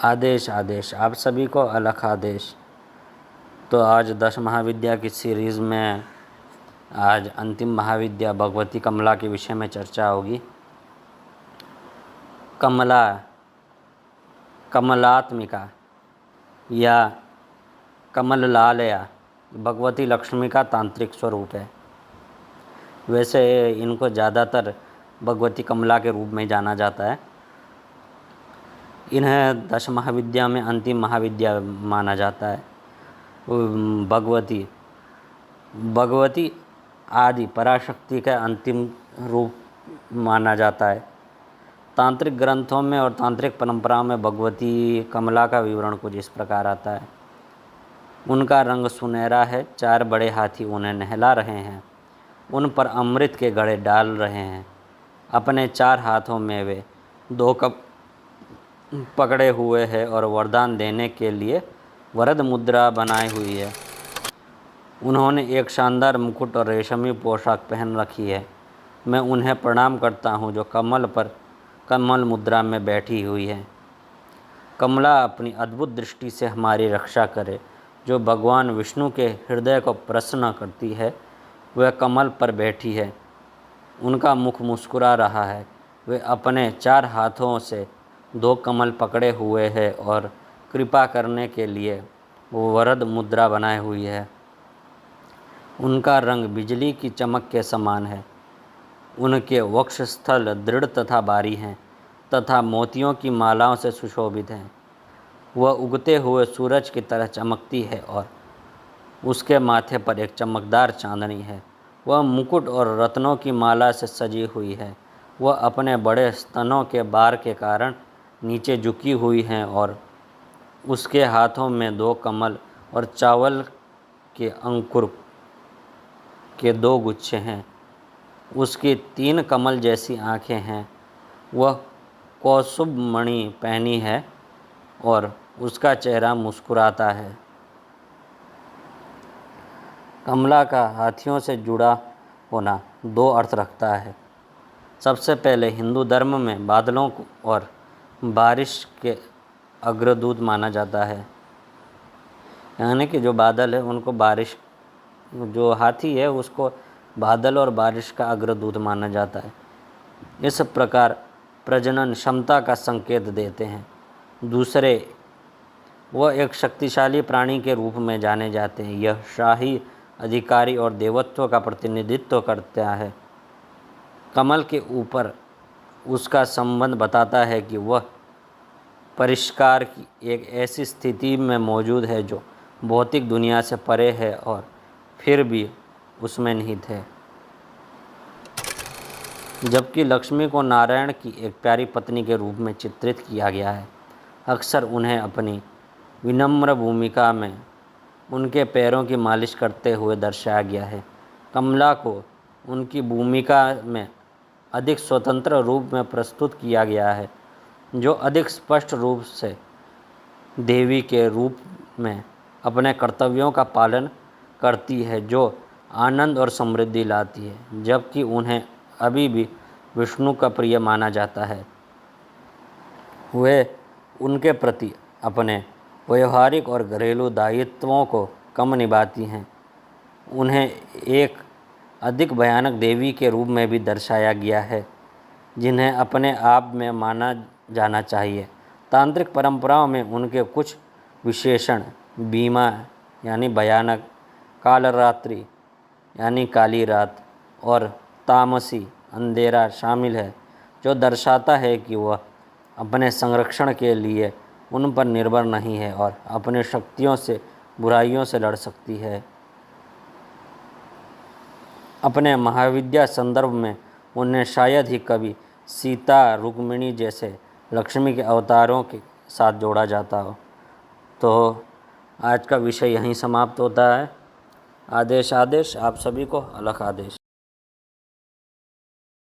आदेश आदेश आप सभी को अलख आदेश। तो आज 10 महाविद्या की सीरीज़ में आज अंतिम महाविद्या भगवती कमला के विषय में चर्चा होगी। कमला कमलात्मिका या कमललालया भगवती लक्ष्मी का तांत्रिक स्वरूप है। वैसे इनको ज़्यादातर भगवती कमला के रूप में जाना जाता है। इन्हें 10 महाविद्या में अंतिम महाविद्या माना जाता है। भगवती आदि पराशक्ति का अंतिम रूप माना जाता है। तांत्रिक ग्रंथों में और तांत्रिक परंपराओं में भगवती कमला का विवरण कुछ इस प्रकार आता है। उनका रंग सुनहरा है, 4 बड़े हाथी उन्हें नहला रहे हैं, उन पर अमृत के घड़े डाल रहे हैं। अपने 4 हाथों में वे 2 कप पकड़े हुए हैं और वरदान देने के लिए वरद मुद्रा बनाई हुई है। उन्होंने एक शानदार मुकुट और रेशमी पोशाक पहन रखी है। मैं उन्हें प्रणाम करता हूँ जो कमल पर कमल मुद्रा में बैठी हुई है। कमला अपनी अद्भुत दृष्टि से हमारी रक्षा करे। जो भगवान विष्णु के हृदय को प्रसन्न करती है वह कमल पर बैठी है। उनका मुख मुस्कुरा रहा है। वे अपने 4 हाथों से 2 कमल पकड़े हुए हैं और कृपा करने के लिए वो वरद मुद्रा बनाई हुई है। उनका रंग बिजली की चमक के समान है। उनके वक्षस्थल दृढ़ तथा भारी हैं तथा मोतियों की मालाओं से सुशोभित हैं। वह उगते हुए सूरज की तरह चमकती है और उसके माथे पर एक चमकदार चांदनी है। वह मुकुट और रत्नों की माला से सजी हुई है। वह अपने बड़े स्तनों के भार के कारण नीचे झुकी हुई हैं और उसके हाथों में 2 कमल और चावल के अंकुर के 2 गुच्छे हैं। उसकी 3 कमल जैसी आँखें हैं। वह कौस्तुभ मणि पहनी है और उसका चेहरा मुस्कुराता है। कमला का हाथियों से जुड़ा होना 2 अर्थ रखता है। सबसे पहले हिंदू धर्म में बादलों को और बारिश के अग्रदूत माना जाता है। यानी कि जो बादल है उनको बारिश, जो हाथी है उसको बादल और बारिश का अग्रदूत माना जाता है। इस प्रकार प्रजनन क्षमता का संकेत देते हैं। दूसरे, वह एक शक्तिशाली प्राणी के रूप में जाने जाते हैं। यह शाही अधिकारी और देवत्व का प्रतिनिधित्व करता है। कमल के ऊपर उसका संबंध बताता है कि वह परिष्कार की एक ऐसी स्थिति में मौजूद है जो भौतिक दुनिया से परे है और फिर भी उसमें निहित है। जबकि लक्ष्मी को नारायण की एक प्यारी पत्नी के रूप में चित्रित किया गया है। अक्सर उन्हें अपनी विनम्र भूमिका में उनके पैरों की मालिश करते हुए दर्शाया गया है। कमला को उनकी भूमिका में अधिक स्वतंत्र रूप में प्रस्तुत किया गया है, जो अधिक स्पष्ट रूप से देवी के रूप में अपने कर्तव्यों का पालन करती है, जो आनंद और समृद्धि लाती है। जबकि उन्हें अभी भी विष्णु का प्रिय माना जाता है। वे उनके प्रति अपने व्यवहारिक और घरेलू दायित्वों को कम निभाती हैं। उन्हें एक अधिक भयानक देवी के रूप में भी दर्शाया गया है, जिन्हें अपने आप में माना जाना चाहिए। तांत्रिक परंपराओं में उनके कुछ विशेषण बीमा यानी भयानक, कालरात्रि यानी काली रात और तामसी अंधेरा शामिल है, जो दर्शाता है कि वह अपने संरक्षण के लिए उन पर निर्भर नहीं है और अपनी शक्तियों से बुराइयों से लड़ सकती है। अपने महाविद्या संदर्भ में उन्हें शायद ही कभी सीता, रुक्मिणी जैसे लक्ष्मी के अवतारों के साथ जोड़ा जाता हो। तो आज का विषय यहीं समाप्त होता है। आदेश आदेश आप सभी को अलख आदेश।